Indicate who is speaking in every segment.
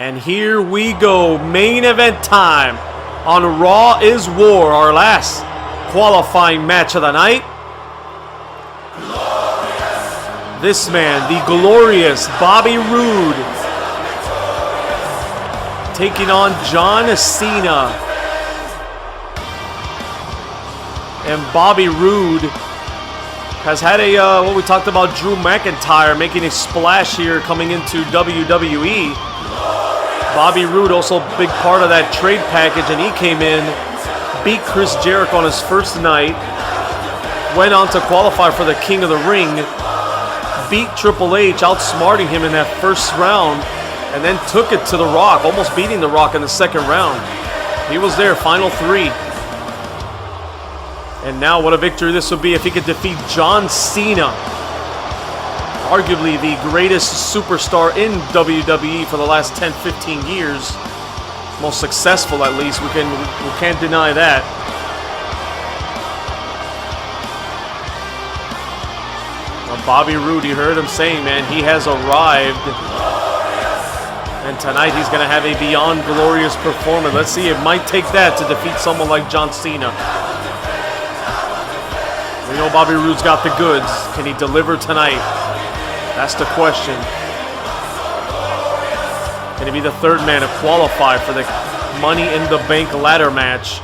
Speaker 1: And here we go, main event time on Raw is War, our last qualifying match of the night. This man, the glorious Bobby Roode, taking on John Cena. And Bobby Roode has had a, what we talked about, Drew McIntyre making a splash here coming into WWE. Bobby Roode also a big part of that trade package, and he came in, beat Chris Jericho on his first night, went on to qualify for the King of the Ring, beat Triple H, outsmarting him in that first round, and then took it to The Rock, almost beating The Rock in the second round. He was there, final three. And now what a victory this would be if he could defeat John Cena, arguably the greatest superstar in WWE for the last 10-15 years. Most successful, at least. We can't deny that. Well, Bobby Roode, you heard him saying, man, he has arrived. And tonight he's going to have a beyond glorious performance. Let's see, it might take that to defeat someone like John Cena. We know Bobby Roode's got the goods. Can he deliver tonight? That's the question. Can he be the third man to qualify for the Money in the Bank ladder match?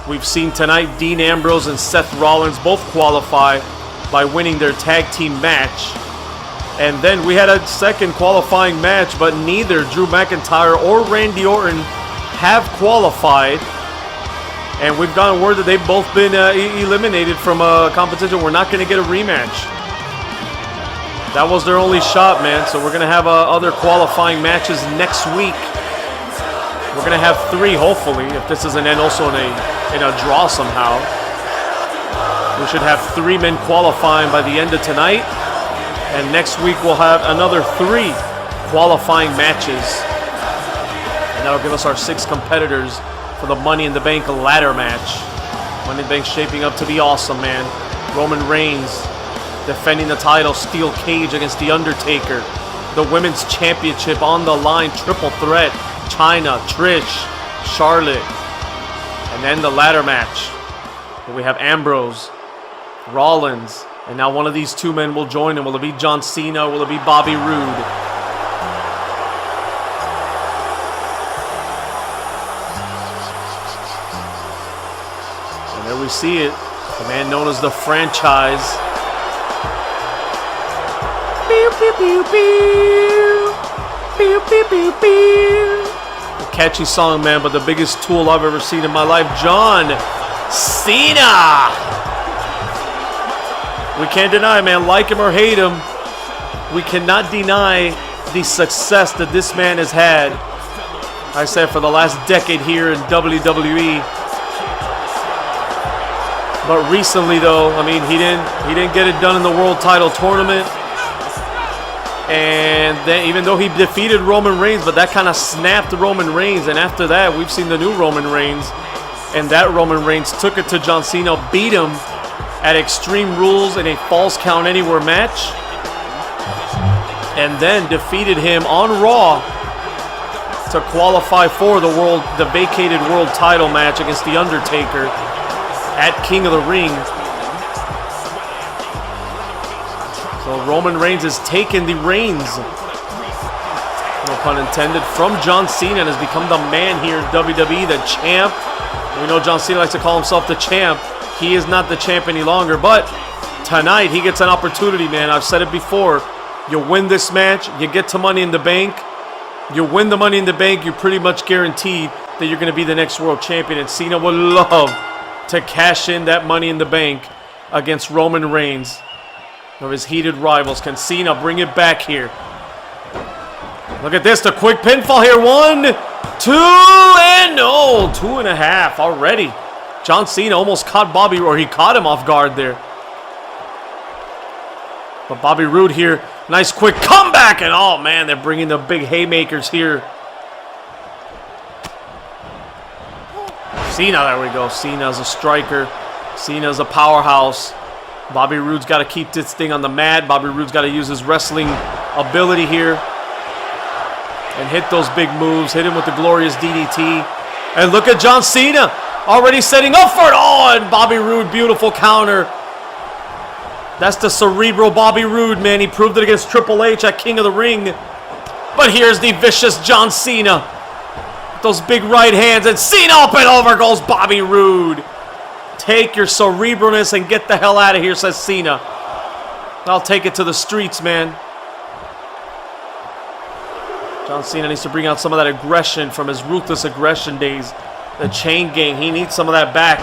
Speaker 1: We've seen tonight Dean Ambrose and Seth Rollins both qualify by winning their tag team match. And then we had a second qualifying match, but neither Drew McIntyre or Randy Orton have qualified. And we've gotten word that they've both been eliminated from a competition. We're not going to get a rematch. That was their only shot, man. So we're going to have other qualifying matches next week. We're going to have 3, hopefully, if this doesn't end also in a draw somehow. We should have 3 men qualifying by the end of tonight. And next week we'll have another 3 qualifying matches. And that'll give us our 6 competitors for the Money in the Bank ladder match. Money in the Bank shaping up to be awesome, man. Roman Reigns defending the title, steel cage against The Undertaker. The Women's Championship on the line, triple threat. Chyna, Trish, Charlotte. And then the ladder match, where we have Ambrose, Rollins, and now one of these 2 men will join him. Will it be John Cena? Will it be Bobby Roode? And there we see it. The man known as the Franchise. Pew, pew, pew, pew. Pew, pew, pew, pew. A catchy song, man, but the biggest tool I've ever seen in my life, John Cena. We can't deny, man, like him or hate him, we cannot deny the success that this man has had. I said for the last decade here in WWE. But recently, though, I mean, he didn't get it done in the World Title Tournament. And then, even though he defeated Roman Reigns, but that kind of snapped Roman Reigns. And after that, we've seen the new Roman Reigns. And that Roman Reigns took it to John Cena, beat him at Extreme Rules in a Falls Count Anywhere match. And then defeated him on Raw to qualify for the vacated world title match against The Undertaker at King of the Ring. So Roman Reigns has taken the reins, no pun intended, from John Cena and has become the man here in WWE, the champ. We know John Cena likes to call himself the champ. He is not the champ any longer, but tonight he gets an opportunity, man. I've said it before. You win this match, you get to Money in the Bank. You win the Money in the Bank, you're pretty much guaranteed that you're going to be the next world champion. And Cena would love to cash in that Money in the Bank against Roman Reigns, of his heated rivals. Can Cena bring it back here? Look at this, the quick pinfall here. 1, 2, and no, 2.5 already. John Cena almost caught Bobby, or he caught him off guard there. But Bobby Roode here, nice quick comeback, and oh man, they're bringing the big haymakers here. Cena, there we go. Cena's a striker. Cena's a powerhouse. Bobby Roode's got to keep this thing on the mat. Bobby Roode's got to use his wrestling ability here. and hit those big moves. Hit him with the glorious DDT. And look at John Cena already setting up for it. Oh, and Bobby Roode, beautiful counter. That's the cerebral Bobby Roode, man. He proved it against Triple H at King of the Ring. But here's the vicious John Cena. Those big right hands, and Cena up and over goes Bobby Roode. Take your cerebralness and get the hell out of here, says Cena. I'll take it to the streets, man. John Cena needs to bring out some of that aggression from his ruthless aggression days. The chain gang, he needs some of that back.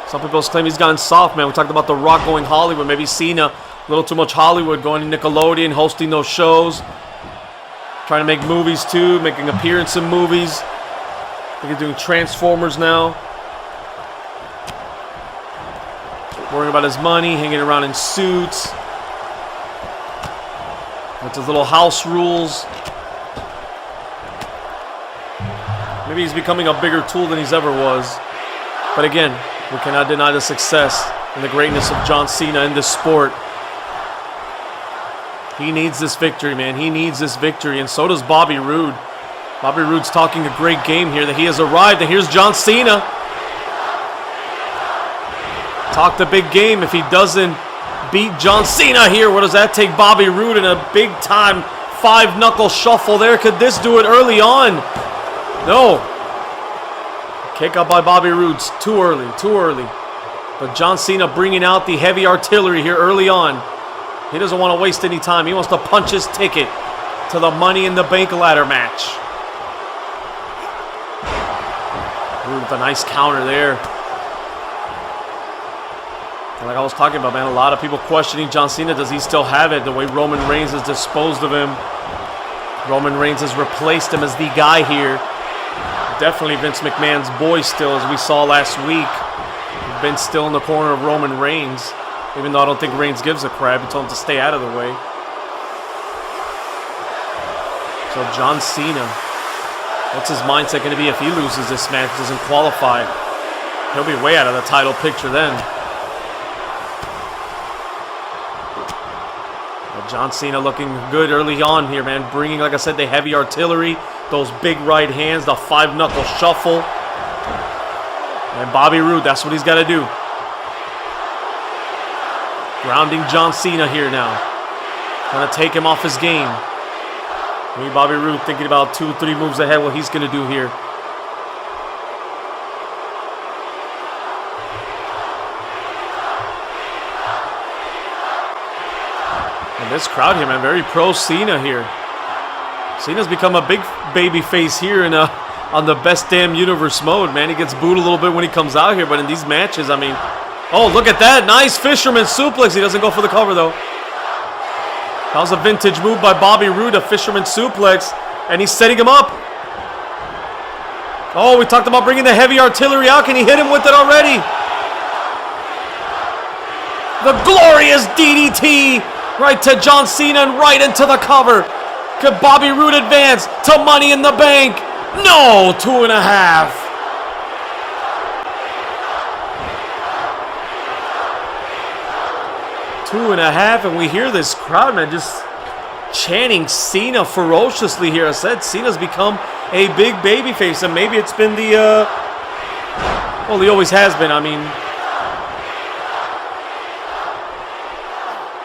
Speaker 1: Some people claim he's gotten soft, man. We talked about The Rock going Hollywood. Maybe Cena, a little too much Hollywood, going to Nickelodeon, hosting those shows. Trying to make movies too, making appearances in movies. I think he's doing Transformers now. Worrying about his money, hanging around in suits. With his little house rules. Maybe he's becoming a bigger tool than he's ever was. But again, we cannot deny the success and the greatness of John Cena in this sport. He needs this victory, man. He needs this victory, and so does Bobby Roode. Bobby Roode's talking a great game here, that he has arrived, and here's John Cena. Talk the big game. If he doesn't beat John Cena here, what does that take Bobby Roode in a big-time five-knuckle shuffle there? Could this do it early on? No. Kick out by Bobby Roode. Too early, too early. But John Cena bringing out the heavy artillery here early on. He doesn't want to waste any time. He wants to punch his ticket to the Money in the Bank ladder match. Roode with a nice counter there. And like I was talking about, man, a lot of people questioning John Cena. Does he still have it? The way Roman Reigns has disposed of him. Roman Reigns has replaced him as the guy here. Definitely Vince McMahon's boy still, as we saw last week. Vince still in the corner of Roman Reigns. Even though I don't think Reigns gives a crap. He told him to stay out of the way. So John Cena. What's his mindset going to be if he loses this match, doesn't qualify? He'll be way out of the title picture then. But John Cena looking good early on here, man. Bringing, like I said, the heavy artillery. Those big right hands, the five-knuckle shuffle. And Bobby Roode, that's what he's got to do. Grounding John Cena here now. Trying to take him off his game. Maybe Bobby Roode thinking about 2 or 3 moves ahead what he's going to do here. And this crowd here, man, very pro Cena here. Cena's become a big baby face here in on the best damn universe mode, man. He gets booed a little bit when he comes out here, but in these matches, I mean, oh, look at that. Nice fisherman suplex. He doesn't go for the cover, though. That was a vintage move by Bobby Roode, a fisherman suplex, and he's setting him up. Oh, we talked about bringing the heavy artillery out. Can he hit him with it already? The glorious DDT right to John Cena and right into the cover. Could Bobby Roode advance to Money in the Bank? No, 2.5. Two and a half, and we hear this crowd, man, just chanting Cena ferociously here. I said Cena's become a big babyface, and maybe it's been the, well, he always has been, I mean.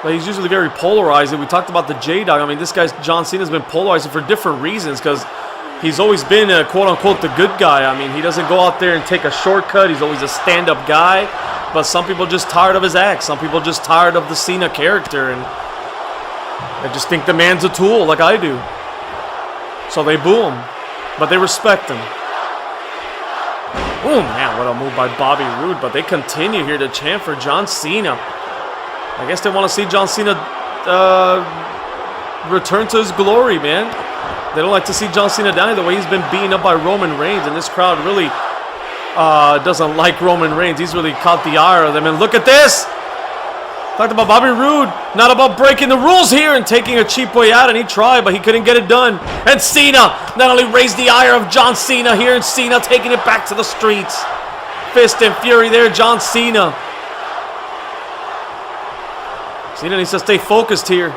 Speaker 1: But he's usually very polarizing. We talked about the J-Dogg. I mean, this guy's, John Cena's been polarizing for different reasons, because he's always been, quote-unquote, the good guy. I mean, he doesn't go out there and take a shortcut. He's always a stand-up guy. But some people just tired of his act. Some people just tired of the Cena character. And I just think the man's a tool like I do. So they boo him. But they respect him. Oh, man, what a move by Bobby Roode. But they continue here to chant for John Cena. I guess they want to see John Cena return to his glory, man. They don't like to see John Cena down the way he's been beaten up by Roman Reigns. And this crowd really doesn't like Roman Reigns. He's really caught the ire of them. And look at this. Talked about Bobby Roode. Not about breaking the rules here and taking a cheap way out. And he tried, but he couldn't get it done. And Cena not only raised the ire of John Cena here, and Cena taking it back to the streets. Fist and fury there, John Cena. Cena needs to stay focused here.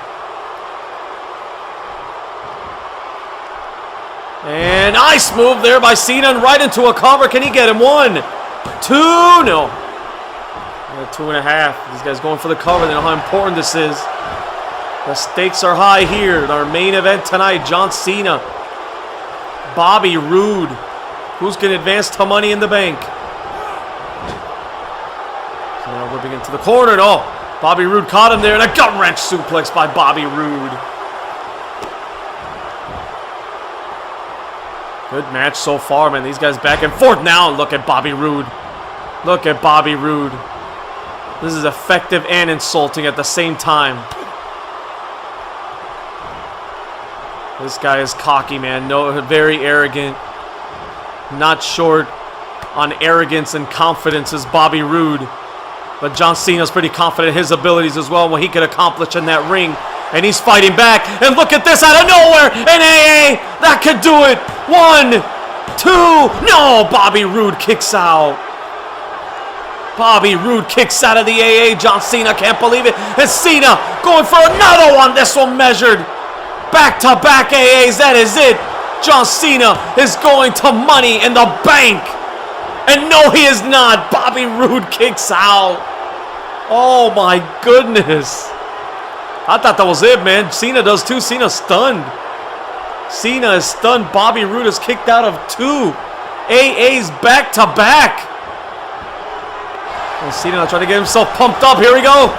Speaker 1: And nice move there by Cena and right into a cover. Can he get him? 1, 2, no. 2.5. These guys going for the cover. They know how important this is. The stakes are high here. Our main event tonight, John Cena, Bobby Roode. Who's going to advance to Money in the Bank? So now whipping into the corner. No, Bobby Roode caught him there, and a gut wrench suplex by Bobby Roode. Good match so far, man. These guys back and forth now. Look at Bobby Roode. Look at Bobby Roode. This is effective and insulting at the same time. This guy is cocky, man. No, very arrogant. Not short on arrogance and confidence is Bobby Roode. But John Cena's pretty confident in his abilities as well, what he could accomplish in that ring. And he's fighting back. And look at this out of nowhere. An AA. That could do it. 1, 2. No, Bobby Roode kicks out. Bobby Roode kicks out of the AA. John Cena can't believe it. And Cena going for another one. This one measured. Back-to-back AAs. That is it. John Cena is going to Money in the Bank. And no, he is not. Bobby Roode kicks out. Oh, my goodness. I thought that was it, man. Cena does too. Cena's stunned. Cena is stunned. Bobby Roode is kicked out of 2 AAs back-to-back. And Cena trying to get himself pumped up. Here we go.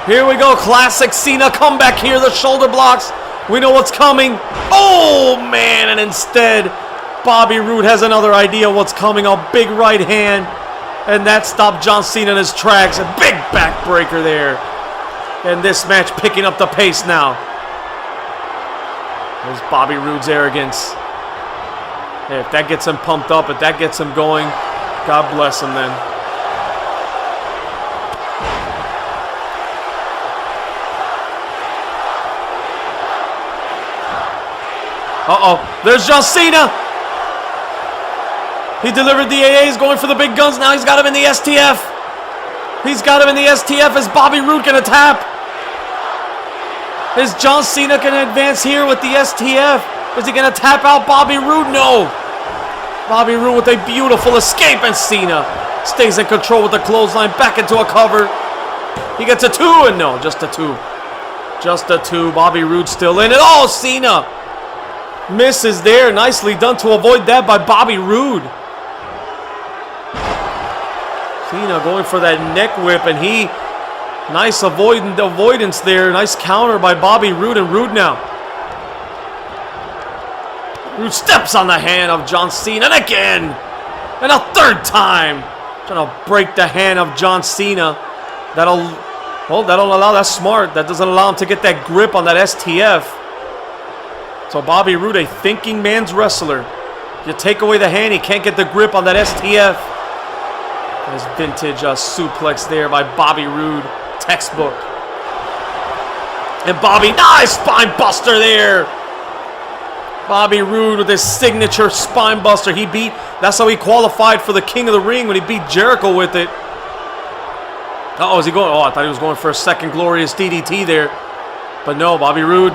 Speaker 1: Here we go. Classic Cena comeback here. The shoulder blocks. We know what's coming. Oh, man. And instead, Bobby Roode has another idea what's coming. A big right hand. And that stopped John Cena in his tracks. A big backbreaker there. And this match picking up the pace now. There's Bobby Roode's arrogance. Hey, if that gets him pumped up, if that gets him going, God bless him then. Uh-oh. There's John Cena. He delivered the AAs, going for the big guns. Now he's got him in the STF. He's got him in the STF. Is Bobby Roode going to tap? Is John Cena going to advance here with the STF? Is he going to tap out Bobby Roode? No. Bobby Roode with a beautiful escape, and Cena stays in control with the clothesline. Back into a cover. He gets a 2, and no, just a 2. Just a 2. Bobby Roode still in it. Oh, Cena misses there. Nicely done to avoid that by Bobby Roode. Cena going for that neck whip, and he, nice avoidance there. Nice counter by Bobby Roode, and Roode now. Roode steps on the hand of John Cena, and again, and a 3rd time. Trying to break the hand of John Cena. That'll allow, that's smart. That doesn't allow him to get that grip on that STF. So Bobby Roode, a thinking man's wrestler. You take away the hand, he can't get the grip on that STF. There's vintage suplex there by Bobby Roode. Textbook. And Bobby, nice spine buster there. Bobby Roode with his signature spine buster. He beat, that's how he qualified for the King of the Ring when he beat Jericho with it. Uh-oh, is he going? Oh, I thought he was going for a second glorious DDT there. But no, Bobby Roode.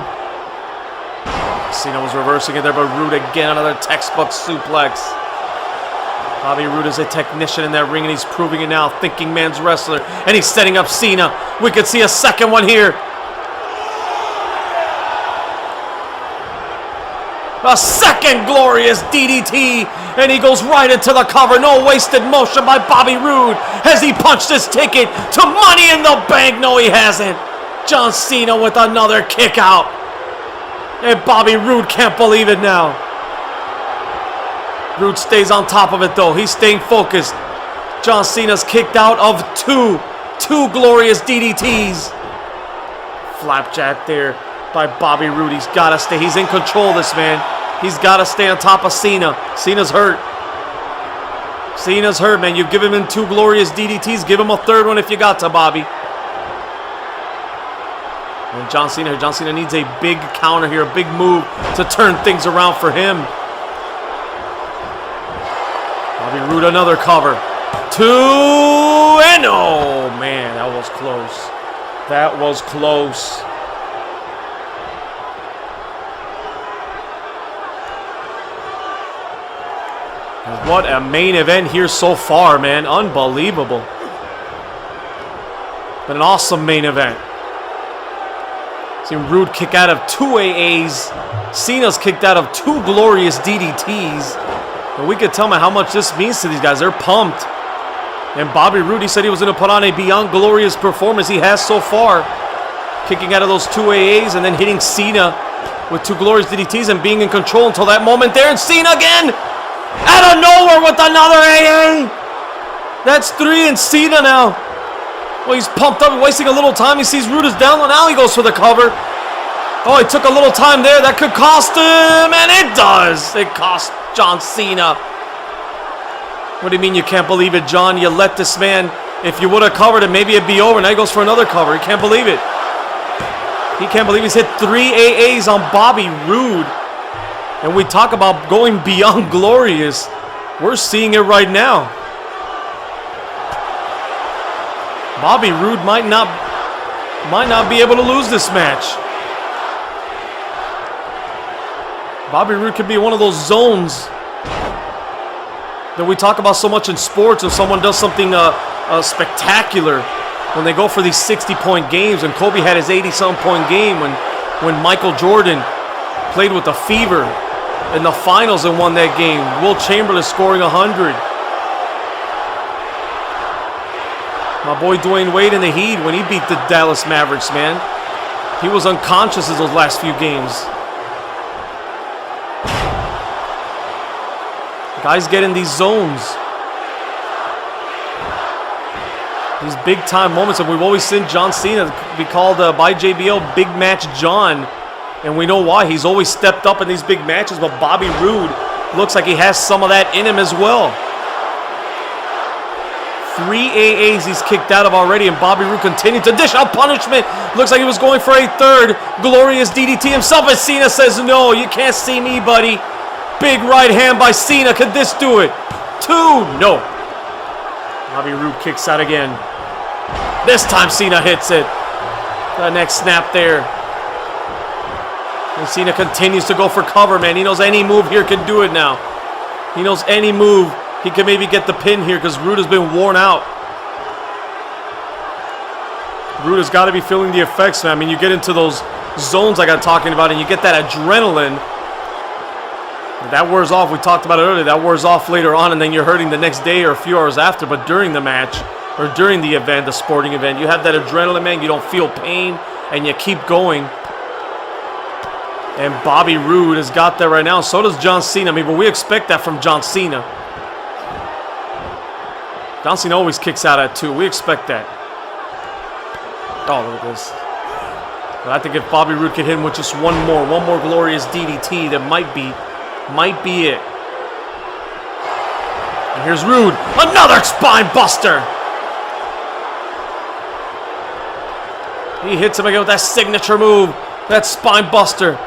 Speaker 1: Cena was reversing it there, but Roode again, another textbook suplex. Bobby Roode is a technician in that ring, and he's proving it now. Thinking man's wrestler, and he's setting up Cena. We could see a second one here. A second glorious DDT, and he goes right into the cover. No wasted motion by Bobby Roode. Has he punched his ticket to Money in the Bank? No, he hasn't. John Cena with another kick out. And Bobby Roode can't believe it now. Roode stays on top of it though. He's staying focused. John Cena's kicked out of two glorious DDTs. Flapjack there by Bobby Roode. He's got to stay. He's in control of this, man. He's got to stay on top of Cena. Cena's hurt. Cena's hurt, man. You give him in 2 glorious DDTs. Give him a 3rd one if you got to, Bobby. And John Cena needs a big counter here, a big move to turn things around for him. Bobby Roode, another cover. 2, and oh man, that was close. That was close. What a main event here so far, man. Unbelievable. But an awesome main event. Seen Roode kick out of 2 AAs. Cena's kicked out of 2 glorious DDTs. And we could tell me how much this means to these guys. They're pumped. And Bobby Roode, he said he was going to put on a beyond glorious performance. He has so far. Kicking out of those 2 AAs and then hitting Cena with 2 glorious DDTs and being in control until that moment there. And Cena again! Out of nowhere with another AA! That's 3 and Cena now. Well, he's pumped up, wasting a little time. He sees Roode is down, and now he goes for the cover. Oh, he took a little time there. That could cost him, and it does. It cost John Cena. What do you mean you can't believe it, John? You let this man, if you would have covered it, maybe it'd be over. Now he goes for another cover. He can't believe it. He can't believe he's hit 3 AAs on Bobby Roode. And we talk about going beyond glorious. We're seeing it right now. Bobby Roode might not be able to lose this match. Bobby Roode could be one of those zones that we talk about so much in sports. If someone does something spectacular, when they go for these 60-point games, and Kobe had his 80-something point game when Michael Jordan played with the fever in the finals and won that game. Will Chamberlain scoring 100. My boy Dwayne Wade in the Heat when he beat the Dallas Mavericks, man. He was unconscious in those last few games. Guys get in these zones. These big-time moments, and we've always seen John Cena be called by JBL Big Match John. And we know why. He's always stepped up in these big matches, but Bobby Roode looks like he has some of that in him as well. 3 AAs he's kicked out of already, and Bobby Roode continued to dish out punishment. Looks like he was going for a 3rd glorious DDT himself, as Cena says, no, you can't see me, buddy. Big right hand by Cena. Could this do it? 2, no. Bobby Roode kicks out again. This time Cena hits it. The next snap there. And Cena continues to go for cover, man. He knows any move here can do it now. He knows any move. He can maybe get the pin here because Roode has been worn out. Roode has got to be feeling the effects, man. I mean, you get into those zones like I'm talking about, and you get that adrenaline. That wears off. We talked about it earlier. That wears off later on, and then you're hurting the next day or a few hours after. But during the match, or during the event, the sporting event, you have that adrenaline, man. You don't feel pain, and you keep going. And Bobby Roode has got that right now. So does John Cena. I mean, but we expect that from John Cena. John Cena always kicks out at 2. We expect that. Oh, look at this. But I think if Bobby Roode could hit him with just one more glorious DDT, that might be it. And here's Roode. Another spine buster. He hits him again with that signature move. That spine buster.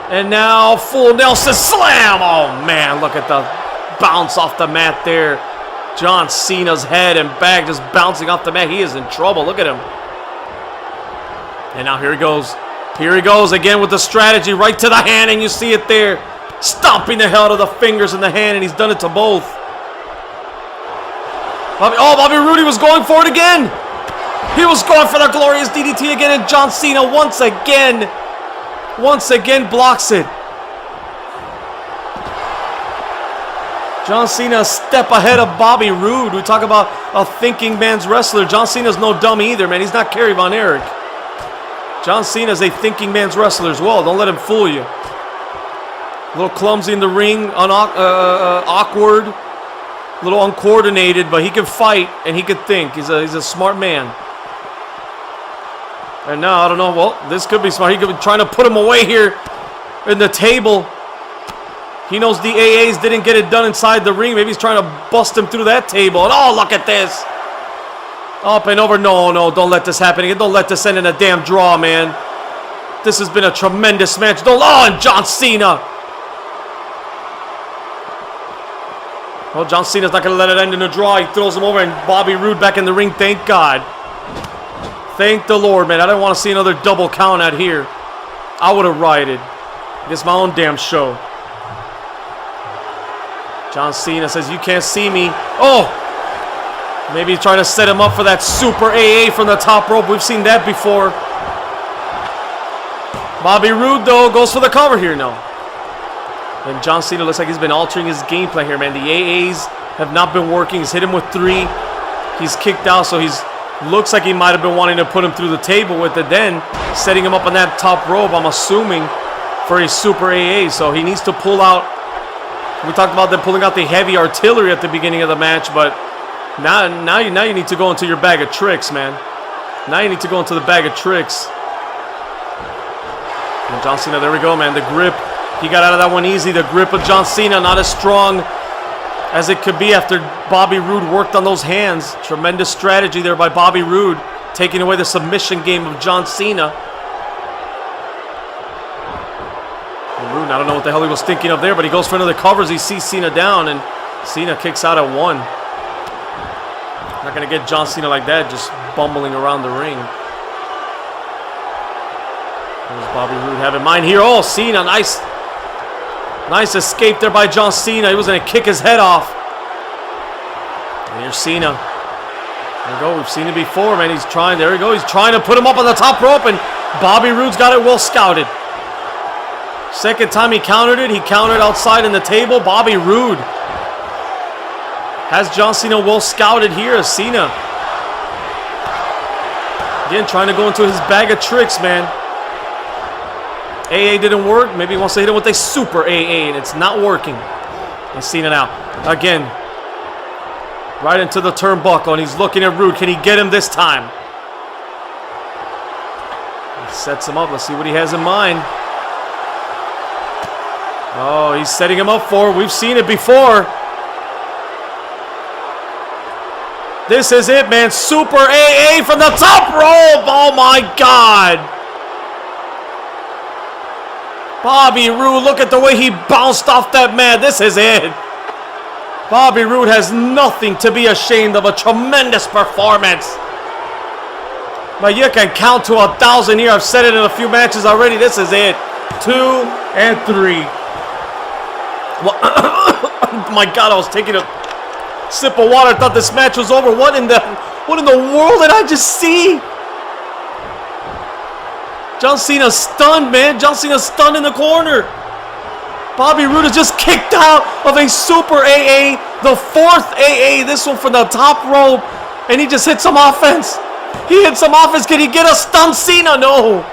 Speaker 1: And now full Nelson slam. Oh, man, look at the bounce off the mat there. John Cena's head and back just bouncing off the mat. He is in trouble. Look at him. And now here he goes. Here he goes again with the strategy right to the hand, and you see it there. Stomping the hell out of the fingers and the hand, and he's done it to both. Bobby Roode was going for it again. He was going for the glorious DDT again, and John Cena once again blocks it. John Cena a step ahead of Bobby Roode. We talk about a thinking man's wrestler. John Cena's no dummy either, man. He's not Kerry Von Erich. John Cena's a thinking man's wrestler as well. Don't let him fool you. A little clumsy in the ring, awkward, a little uncoordinated, but he can fight and he can think. He's a smart man. And now, I don't know, well, this could be smart. He could be trying to put him away here in the table. He knows the AAs didn't get it done inside the ring. Maybe he's trying to bust him through that table. And oh, look at this. Up and over. No, don't let this happen again. Don't let this end in a damn draw, man. This has been a tremendous match. Oh, and John Cena. Well, John Cena's not going to let it end in a draw. He throws him over, and Bobby Roode back in the ring. Thank God. Thank the Lord, man. I didn't want to see another double count out here. I would have rioted. It's my own damn show. John Cena says, you can't see me. Oh! Maybe he's trying to set him up for that super AA from the top rope. We've seen that before. Bobby Roode, though, goes for the cover here now. And John Cena looks like he's been altering his game plan here, man. The AAs have not been working. He's hit him with 3. He's kicked out, so he's looks like he might have been wanting to put him through the table with it, then setting him up on that top rope, I'm assuming, for a super AA. So he needs to pull out. We talked about them pulling out the heavy artillery at the beginning of the match, but now you need to go into your bag of tricks, man. Now you need to go into the bag of tricks. And John Cena, there we go, man. The grip, he got out of that one easy. The grip of John Cena, not as strong as it could be after Bobby Roode worked on those hands. Tremendous strategy there by Bobby Roode, taking away the submission game of John Cena. And Roode, I don't know what the hell he was thinking of there, but he goes for another cover as he sees Cena down, and Cena kicks out at 1. Not going to get John Cena like that, just bumbling around the ring. There's Bobby Roode having mine here. Oh, Cena, nice escape there by John Cena. He was going to kick his head off. And here's Cena. There we go. We've seen it before, man. He's trying. There we go. He's trying to put him up on the top rope, and Bobby Roode's got it well scouted. Second time he countered it. He countered outside in the table. Bobby Roode has John Cena well scouted here as Cena. Again, trying to go into his bag of tricks, man. AA didn't work. Maybe he wants to hit him with a super AA, and it's not working. And Cena now. Again. Right into the turnbuckle, and he's looking at Roode. Can he get him this time? He sets him up. Let's see what he has in mind. Oh, he's setting him up for it. We've seen it before. This is it, man. Super AA from the top rope. Oh, my God. Bobby Roode, look at the way he bounced off that man. This is it. Bobby Roode has nothing to be ashamed of. A tremendous performance. But you can count to 1,000 here. I've said it in a few matches already. This is it. 2 and 3. Well, my God, I was taking a sip of water. I thought this match was over. What in the world did I just see? John Cena's stunned, man. John Cena's stunned in the corner. Bobby Roode is just kicked out of a super AA, the 4th AA, this one from the top rope, and he just hit some offense. He hit some offense. Can he get a stun Cena? No.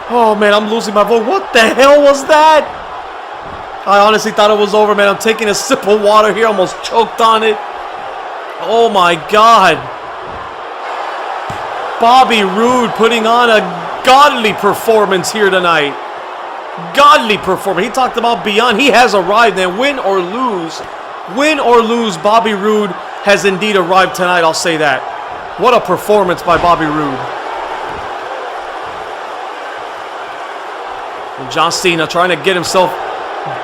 Speaker 1: Oh, man, I'm losing my voice. What the hell was that? I honestly thought it was over, man. I'm taking a sip of water here. Almost choked on it. Oh, my God. Bobby Roode putting on a godly performance here tonight. Godly performance. He talked about beyond. He has arrived, man. Win or lose, Bobby Roode has indeed arrived tonight. I'll say that. What a performance by Bobby Roode. And John Cena trying to get himself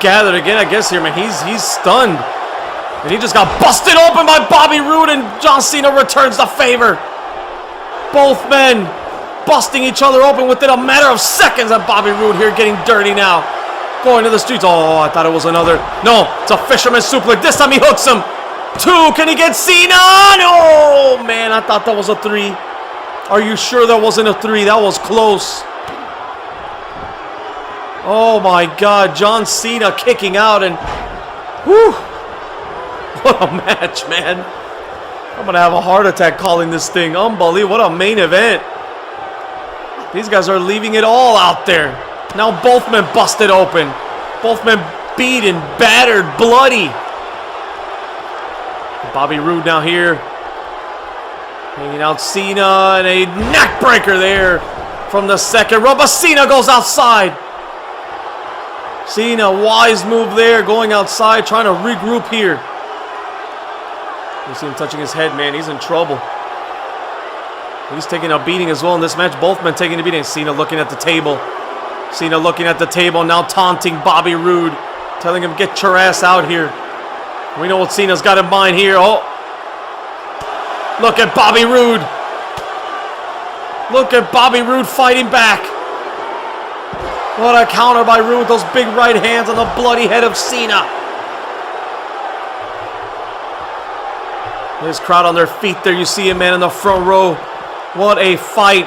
Speaker 1: gathered again, I guess, here, man. He's stunned. And he just got busted open by Bobby Roode, and John Cena returns the favor. Both men busting each other open within a matter of seconds, and Bobby Roode here getting dirty now. Going to the streets. Oh, I thought it was another. No, it's a fisherman suplex. This time he hooks him. 2. Can he get Cena? No, man, I thought that was a 3. Are you sure that wasn't a 3? That was close. Oh, my God. John Cena kicking out, and whew. What a match, man. I'm going to have a heart attack calling this thing. Unbelievable. What a main event. These guys are leaving it all out there. Now both men busted open. Both men beaten, battered, bloody. Bobby Roode now here. Hanging out Cena, and a neck breaker there from the second row. But Cena goes outside. Cena, wise move there, going outside, trying to regroup here. You see him touching his head, man. He's in trouble. He's taking a beating as well in this match. Both men taking a beating. Cena looking at the table. Cena looking at the table, now taunting Bobby Roode, telling him, get your ass out here. We know what Cena's got in mind here. Oh, look at Bobby Roode. Look at Bobby Roode fighting back. What a counter by Roode. Those big right hands on the bloody head of Cena. This crowd on their feet there. You see him, man, in the front row. What a fight.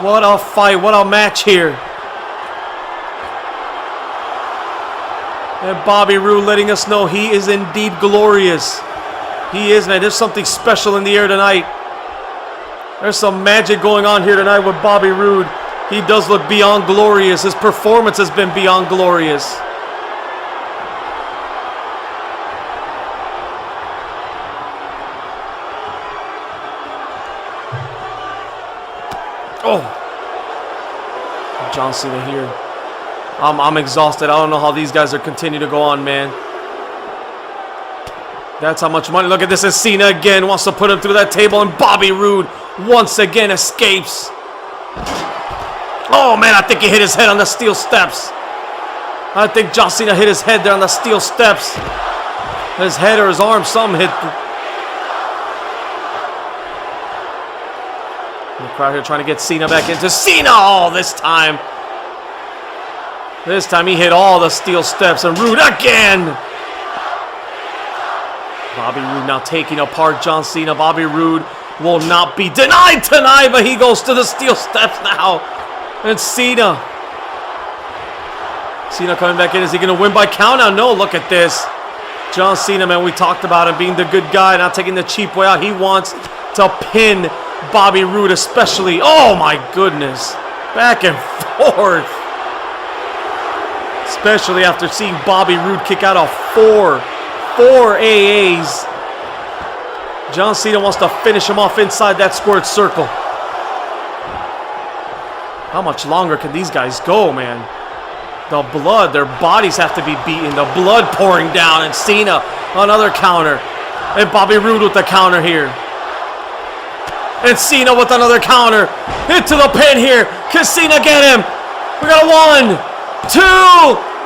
Speaker 1: What a fight. What a match here. And Bobby Roode letting us know he is indeed glorious. He is, man. There's something special in the air tonight. There's some magic going on here tonight with Bobby Roode. He does look beyond glorious. His performance has been beyond glorious. Oh. John Cena here. I'm exhausted. I don't know how these guys are continuing to go on, man. That's how much money. Look at this. And Cena again wants to put him through that table. And Bobby Roode once again escapes. Oh, man, I think he hit his head on the steel steps. I think John Cena hit his head there on the steel steps. His head or his arm, something hit. The crowd here trying to get Cena back into Cena. Oh, this time. This time he hit all the steel steps. And Roode again. Bobby Roode now taking apart John Cena. Bobby Roode will not be denied tonight, but he goes to the steel steps now. And Cena coming back in. Is he going to win by count out? No, look at this. John Cena, man, we talked about him being the good guy, not taking the cheap way out. He wants to pin Bobby Roode especially. Oh, my goodness. Back and forth. Especially after seeing Bobby Roode kick out of four AAs. John Cena wants to finish him off inside that squared circle. How much longer can these guys go, man? The blood, their bodies have to be beaten. The blood pouring down. And Cena, another counter. And Bobby Roode with the counter here. And Cena with another counter. Into the pin here. Can Cena get him? We got a 1, 2,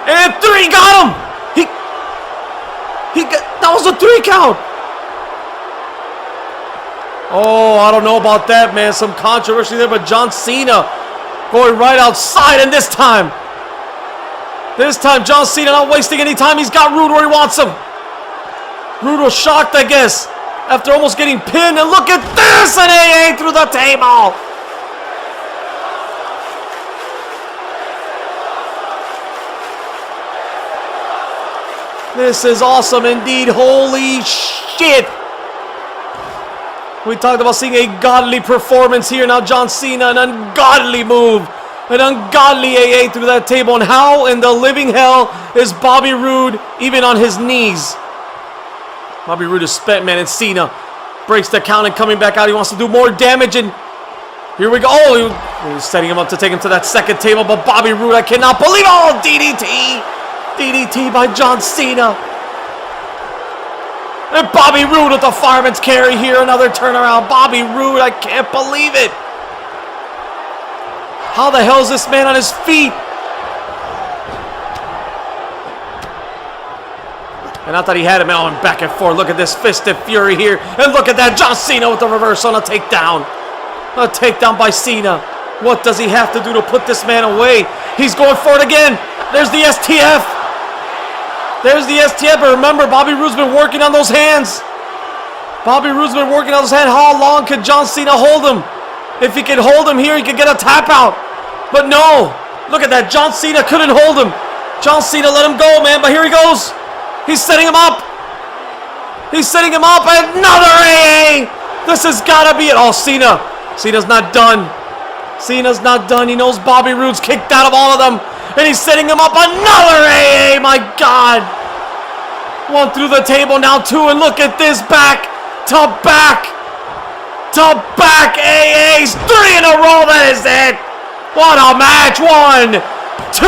Speaker 1: and 3. Got him! That was a 3 count. Oh, I don't know about that, man. Some controversy there, but John Cena going right outside, and this time John Cena not wasting any time. He's got Roode where he wants him. Roode was shocked, I guess, after almost getting pinned, and look at this, an AA through the table. This is awesome indeed. Holy shit. We talked about seeing a godly performance here. Now John Cena, an ungodly move. An ungodly AA through that table. And how in the living hell is Bobby Roode even on his knees? Bobby Roode is spent, man. And Cena breaks the count and coming back out. He wants to do more damage. And here we go. Oh, he's setting him up to take him to that second table. But Bobby Roode, I cannot believe. Oh, DDT. DDT by John Cena. And Bobby Roode with the fireman's carry here. Another turnaround. Bobby Roode, I can't believe it. How the hell is this man on his feet? And I thought he had him on back and forth. Look at this fisted fury here. And look at that. John Cena with the reverse on a takedown. A takedown by Cena. What does he have to do to put this man away? He's going for it again. There's the STF. There's the STF, but remember, Bobby Roode's been working on those hands. Bobby Roode's been working on those hands. How long could John Cena hold him? If he could hold him here, he could get a tap out. But no. Look at that. John Cena couldn't hold him. John Cena let him go, man. But here he goes. He's setting him up. He's setting him up. Another AA. This has got to be it. Oh, Cena. Cena's not done. Cena's not done. He knows Bobby Roode's kicked out of all of them. And he's setting him up. Another AA. My God. 1 through the table. Now 2. And look at this. Back to back. To back AAs. 3 in a row. That is it. What a match. 1, 2.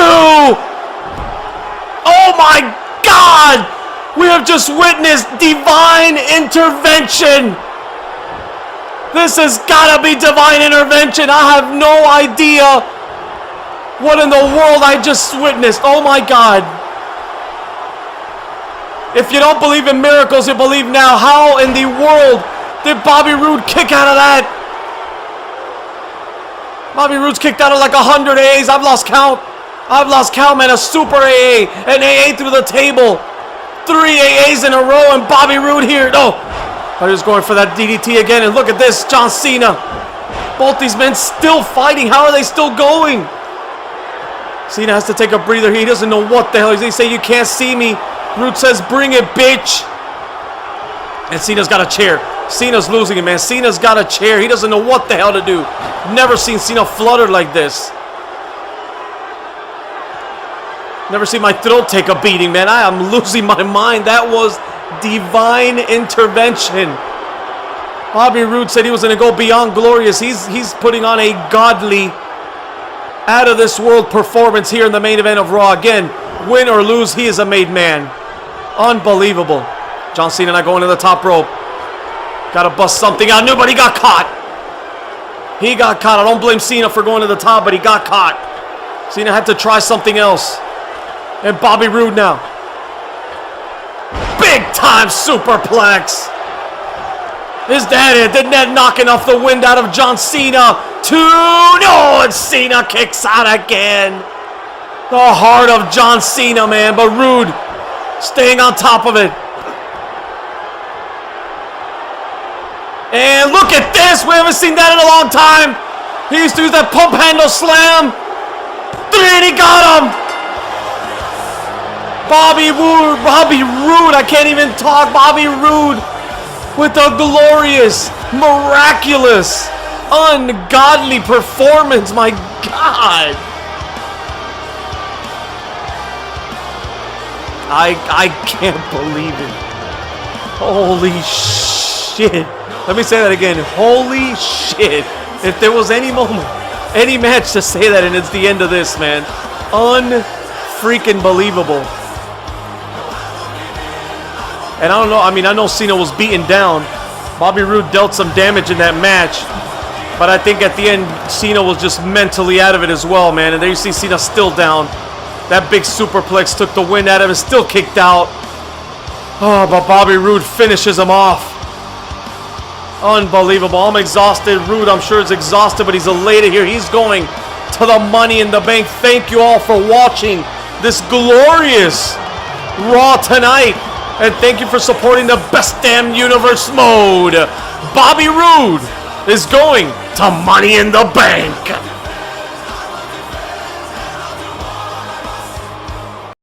Speaker 1: Oh my God. We have just witnessed divine intervention. This has got to be divine intervention. I have no idea what in the world I just witnessed. Oh my God. If you don't believe in miracles, you believe now. How in the world did Bobby Roode kick out of that? Bobby Roode's kicked out of like 100 AAs. I've lost count. I've lost count, man. A super AA, an AA through the table. 3 AAs in a row, and Bobby Roode here. No. But he was going for that DDT again, and look at this, John Cena. Both these men still fighting. How are they still going? Cena has to take a breather. He doesn't know what the hell. They say, you can't see me. Roode says, bring it, bitch. And Cena's got a chair. Cena's losing it, man. Cena's got a chair. He doesn't know what the hell to do. Never seen Cena flutter like this. Never seen my throat take a beating, man. I am losing my mind. That was divine intervention. Bobby Roode said he was going to go beyond glorious. He's putting on a godly, out-of-this-world performance here in the main event of Raw. Again, win or lose, he is a made man. Unbelievable. John Cena not going to the top rope. Got to bust something out. Nobody got caught. He got caught. I don't blame Cena for going to the top, but he got caught. Cena had to try something else. And Bobby Roode now. Big time superplex. Is that it? Didn't that knock enough the wind out of John Cena? 2, no, and Cena kicks out again. The heart of John Cena, man, but Roode staying on top of it. And look at this, we haven't seen that in a long time. He used to use that pump handle slam. 3, and he got him. Bobby Roode, I can't even talk. Bobby Roode with a glorious, miraculous, ungodly performance. My God. I can't believe it. Holy shit. Let me say that again. Holy shit. If there was any moment, any match to say that, and it's the end of this, man. Unfreaking believable. And I don't know, I mean, I know Cena was beaten down. Bobby Roode dealt some damage in that match. But I think at the end, Cena was just mentally out of it as well, man. And there you see Cena still down. That big superplex took the wind out of him, still kicked out. Oh, but Bobby Roode finishes him off. Unbelievable. I'm exhausted. Roode, I'm sure, is exhausted, but he's elated here. He's going to the Money in the Bank. Thank you all for watching this glorious Raw tonight. And thank you for supporting the best damn universe mode. Bobby Roode is going to Money in the Bank.